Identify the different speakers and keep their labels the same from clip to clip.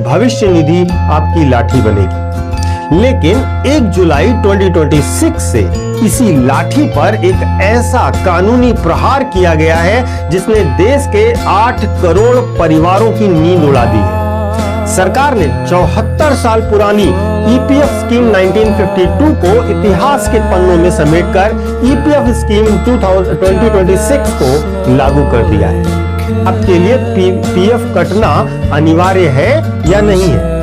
Speaker 1: भविष्य निधि आपकी लाठी बनेगी। लेकिन 1 जुलाई 2026 से इसी लाठी पर एक ऐसा कानूनी प्रहार किया गया है जिसने देश के 8 करोड़ परिवारों की नींद उड़ा दी है। सरकार ने 74 साल पुरानी ईपीएफ स्कीम 1952 को इतिहास के पन्नों में समेटकर ईपीएफ स्कीम 2026 को लागू कर दिया है। अब के लिए पीएफ कटना अनिवार्य है या नहीं है?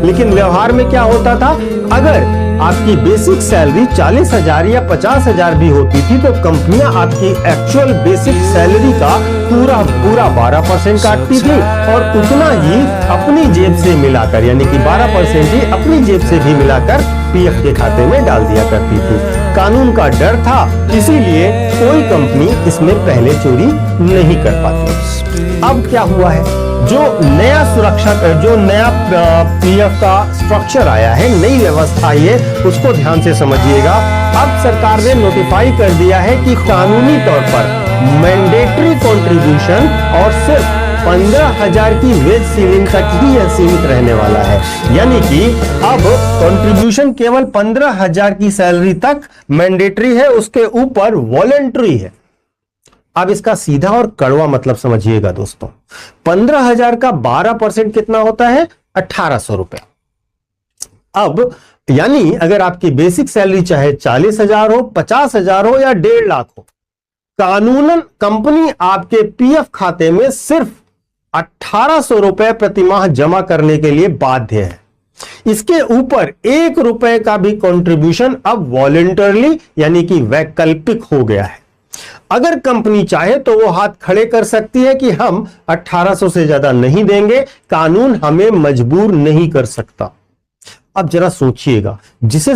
Speaker 1: लेकिन व्यवहार में क्या होता था, अगर आपकी बेसिक सैलरी 40,000 या 50,000 भी होती थी तो कंपनियां आपकी एक्चुअल बेसिक सैलरी का पूरा 12% काटती थी और उतना ही अपनी जेब से मिलाकर, यानी कि 12% ही अपनी जेब से भी मिलाकर पीएफ के खाते में डाल दिया करती थी। कानून का डर था, इसीलिए कोई कंपनी इसमें पहले चोरी नहीं कर पाती। अब क्या हुआ है, जो नया पीएफ का स्ट्रक्चर आया है, नई व्यवस्था आई है, उसको ध्यान से समझिएगा। अब सरकार ने नोटिफाई कर दिया है कि कानूनी तौर पर मैंडेटरी कंट्रीब्यूशन और सिर्फ 15,000 की वेज सीलिंग तक ही यह सीमित रहने वाला है। यानी कि अब कंट्रीब्यूशन केवल 15,000 की सैलरी तक मैंडेटरी है, उसके ऊपर वॉलंटरी है। अब इसका सीधा और कड़वा मतलब समझिएगा दोस्तों। 15,000 का 12% कितना होता है? 1,800 रुपए। अब यानी अगर आपकी बेसिक सैलरी चाहे 40,000 हो, 50,000 हो या 1.5 लाख हो, कानूनन कंपनी आपके पीएफ खाते में सिर्फ 1,800 रुपए प्रति माह जमा करने के लिए बाध्य है। इसके ऊपर 1 रुपए का भी कंट्रीब्यूशन अब वॉलंटरली यानी कि वैकल्पिक हो गया है। अगर कंपनी चाहे तो वो हाथ खड़े कर सकती है कि हम 1,800 से ज्यादा नहीं देंगे, कानून हमें मजबूर नहीं कर सकता। अब जरा सोचिएगा, जिसे